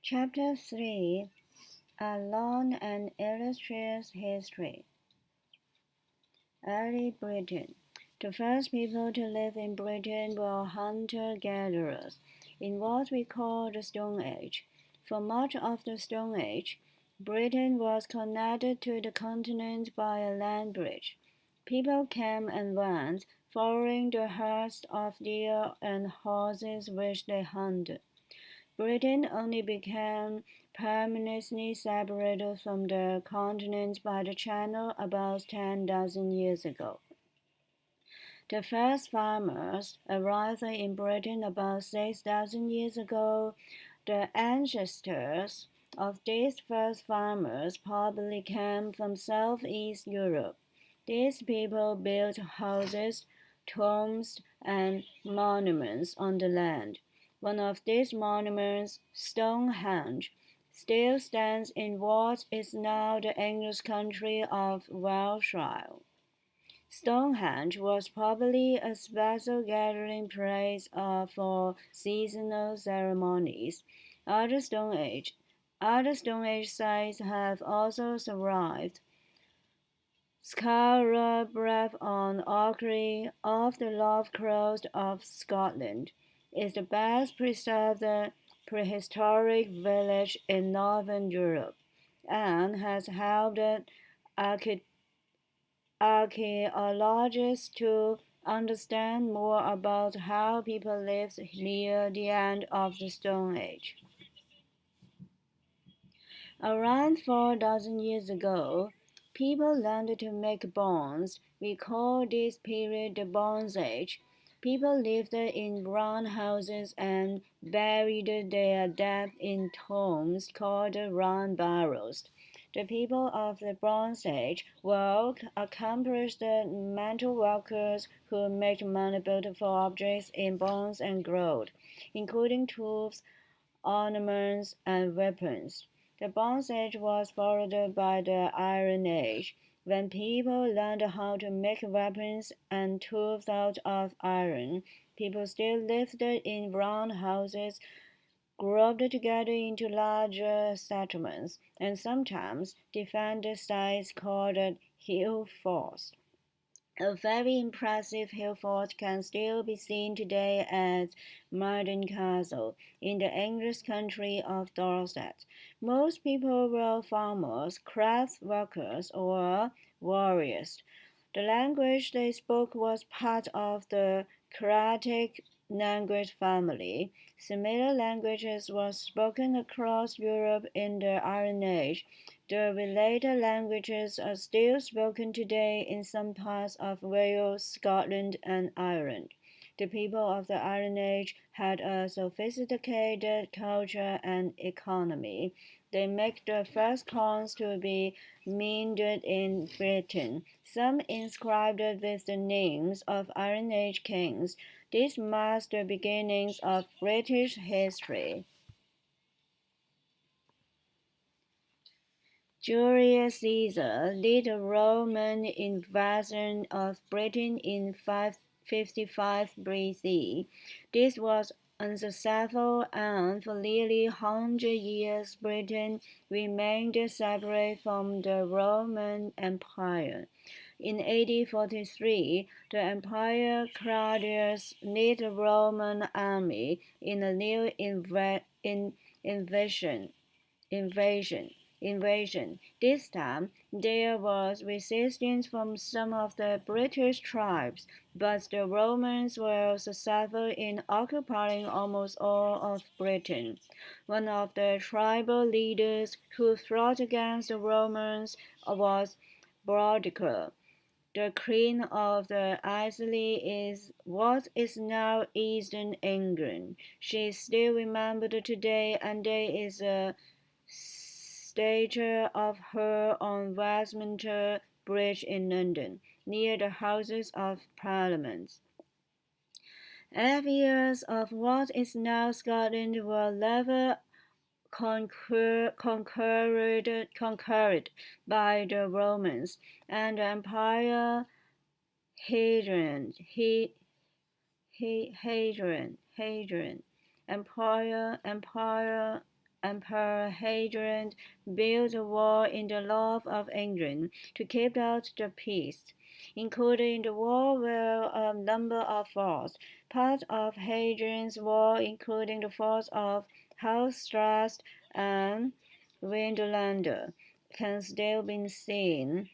Chapter 3: A Long and Illustrious History. Early Britain. The first people to live in Britain were hunter-gatherers in what we call the Stone Age. For much of the Stone Age, Britain was connected to the continent by a land bridge. People came and went, following the herds of deer and horses which they hunted. Britain only became permanently separated from the continent by the Channel about 10,000 years ago. The first farmers arrived in Britain about 6,000 years ago. The ancestors of these first farmers probably came from Southeast Europe. These people built houses, tombs, and monuments on the land. One of these monuments, Stonehenge, still stands in what is now the English country of Wiltshire. Stonehenge was probably a special gathering place for seasonal ceremonies. Other Stone Age sites have also survived. Scarborough on Orkney, off the north coast of Scotland, is the best preserved prehistoric village in northern Europe, and has helped archaeologists to understand more about how people lived near the end of the Stone Age. Around 4,000 years ago, people learned to make bones. We call this period the Bronze Age. People lived in brown houses and buried their dead in tombs called round barrows. The people of the Bronze Age were accomplished metal workers who made many beautiful objects in bronze and gold, including tools, ornaments, and weapons. The Bronze Age was followed by the Iron Age, when people learned how to make weapons and tools out of iron. People still lived in round houses, grouped together into larger settlements, and sometimes defended sites called hill forts. A very impressive hill fort can still be seen today at Morden Castle in the English county of Dorset. Most people were farmers, craft workers, or warriors. The language they spoke was part of the Celtic language family. Similar languages were spoken across Europe in the Iron Age. The related languages are still spoken today in some parts of Wales, Scotland, and Ireland. The people of the Iron Age had a sophisticated culture and economy. They made the first coins to be minted in Britain, some inscribed with the names of Iron Age kings. This marks the beginnings of British history. Julius Caesar led a Roman invasion of Britain in 555 BC. This was unsuccessful, and for nearly 100 years Britain remained separate from the Roman Empire. In AD 43, the Emperor Claudius led a Roman army in a new invasion. Invasion. This time, there was resistance from some of the British tribes, but the Romans were successful in occupying almost all of Britain. One of the tribal leaders who fought against the Romans was Boudicca. The Queen of the Isles is what is now Eastern England. She is still remembered today, and there is a statue of her on Westminster Bridge in London, near the Houses of Parliament. Areas of what is now Scotland were never conquered by the Romans, and the Empire Hadrian, Empire Emperor Hadrian built a wall in the north of England to keep out the pests. Included in the wall were a number of forts. Part of Hadrian's wall, including the forts of Housestrast and Windlander, can still be seen.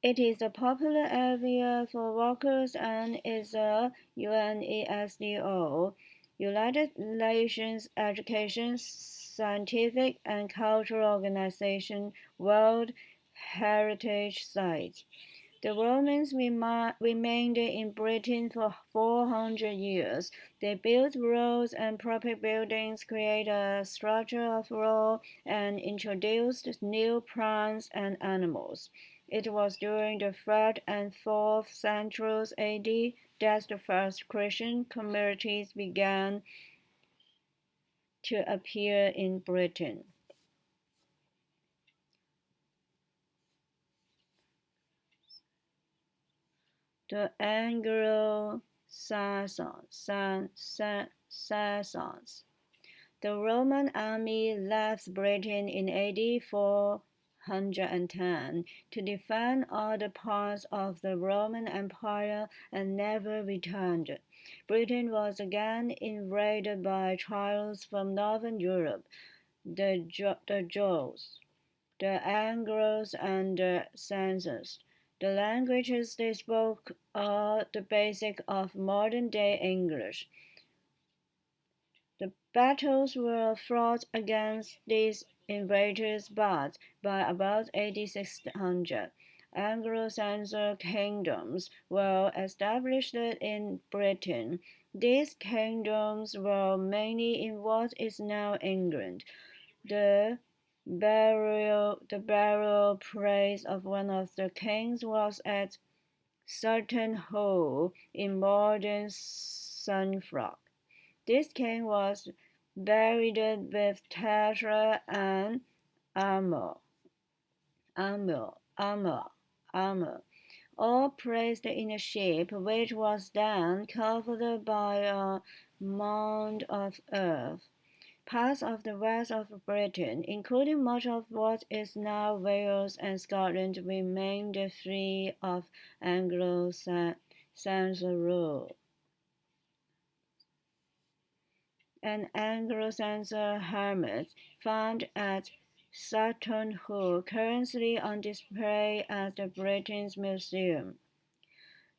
It is a popular area for walkers and is a UNESCO United Nations Education, Scientific and Cultural Organization World Heritage Site. The Romans remained in Britain for 400 years. They built roads and public buildings, created a structure of law, and introduced new plants and animals. It was during the 3rd and 4th centuries AD that the first Christian communities began to appear in Britain. The Anglo-Saxons. The Roman army left Britain in AD 410 to defend other parts of the Roman Empire and never returned. Britain was again invaded by tribes from northern Europe, the Jutes, the Angles, and the Saxons. The languages they spoke are the basic of modern-day English. The battles were fought against these invaders, but by about AD 600, Anglo-Saxon kingdoms were established in Britain. These kingdoms were mainly in what is now England. The burial place of one of the kings was at Sutton Hoo in modern Suffolk. This king was buried with treasure and armor, armor, armor, armor, all placed in a ship, which was then covered by a mound of earth. Parts of the west of Britain, including much of what is now Wales and Scotland, remained free of Anglo-Saxon rule. An Anglo-Saxon hermit found at Sutton Hoo, currently on display at the British Museum.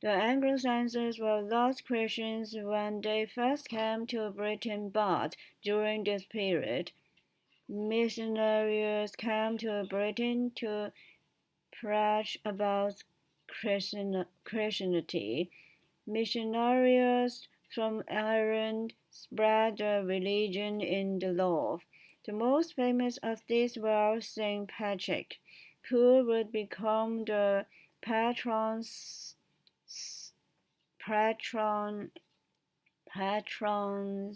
The Anglo-Saxons were not Christians when they first came to Britain, but during this period, missionaries came to Britain to preach about Christianity. Missionaries from Ireland spread the religion in the north. The most famous of these was Saint Patrick, who would become the patron patron patron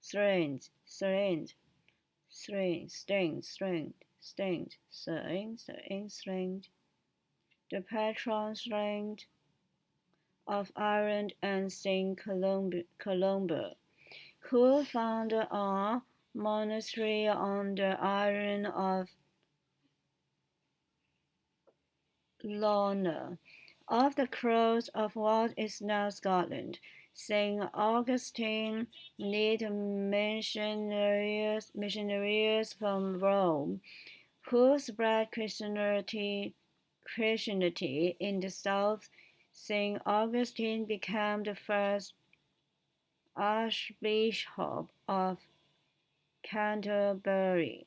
saint saint the patron saint of Ireland and Saint Columba, who founded a monastery on the island of Lorna, off the coast of what is now Scotland. Saint Augustine led missionaries from Rome, who spread Christianity in the south. Saint Augustine became the first Archbishop of Canterbury.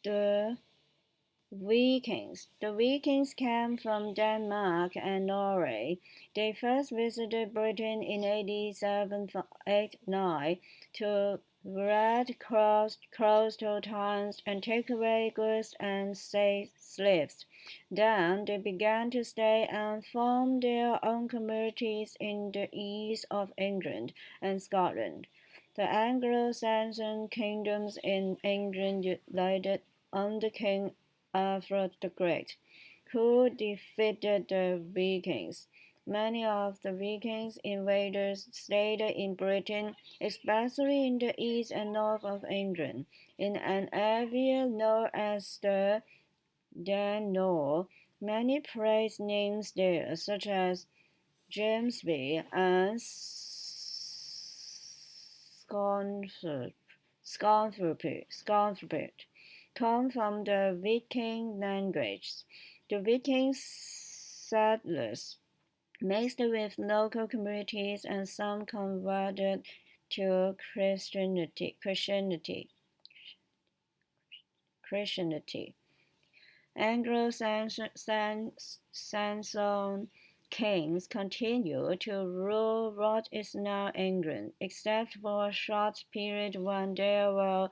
The Vikings. The Vikings came from Denmark and Norway. They first visited Britain in AD 789 to raid coastal towns and take away goods and slaves. Then they began to stay and form their own communities in the east of England and Scotland. The Anglo-Saxon kingdoms in England united under King Alfred the Great, who defeated the Vikings. Many of the Vikings invaders stayed in Britain, especially in the east and north of England, in an area known as the Danelaw. Many place names there, such as Jamesby and Scunthorpe, come from the Viking language. The Viking settlers mixed with local communities and some converted to Christianity. Anglo-Saxon kings continued to rule what is now England, except for a short period when there were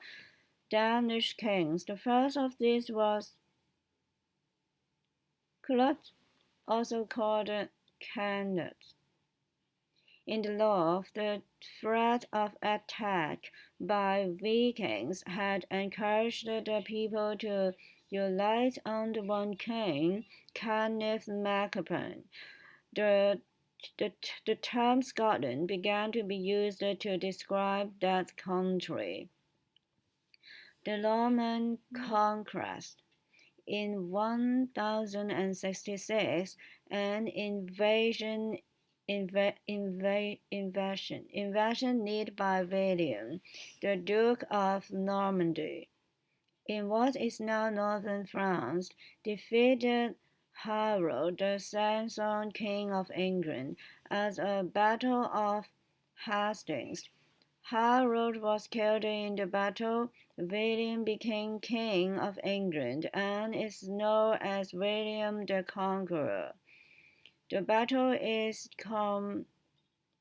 Danish kings. The first of these was Clut, also called Canute. In the north, the threat of attack by Vikings had encouraged the people to unite under one king, Kenneth MacApan. The, the term Scotland began to be used to describe that country. The Norman conquest. In 1066, an invasion led by William, the Duke of Normandy, in what is now northern France, defeated Harold, the Saxon king of England, at a battle of Hastings. Harold was killed in the battle. William became King of England and is known as William the Conqueror. The battle is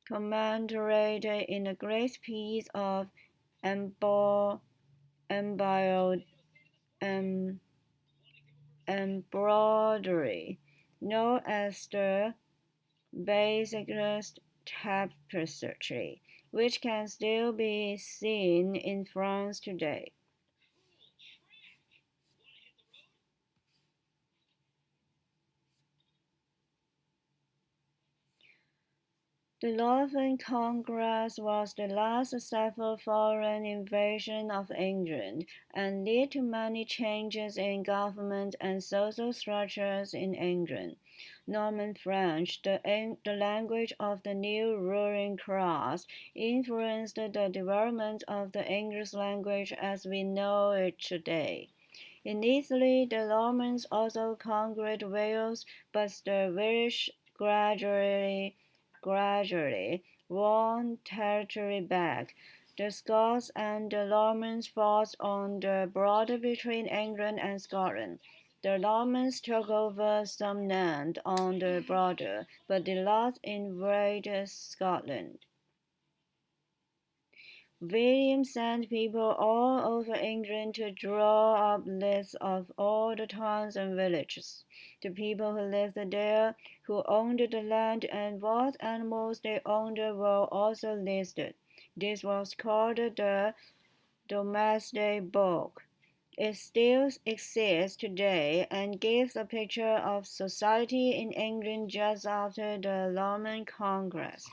commemorated in a great piece of embroidery known as the Basilisk Tapestry, which can still be seen in France today. The Northern Congress was the last successful foreign invasion of England and led to many changes in government and social structures in England. Norman French, the language of the new ruling class, influenced the development of the English language as we know it today. In Italy, the Normans also conquered Wales, but the Welsh gradually won territory back. The Scots and the Normans fought on the border between England and Scotland. The Normans took over some land on the border, but did not invade Scotland. William sent people all over England to draw up lists of all the towns and villages, the people who lived there, who owned the land, and what animals they owned were also listed. This was called the Domesday Book. It still exists today and gives a picture of society in England just after the Norman Conquest.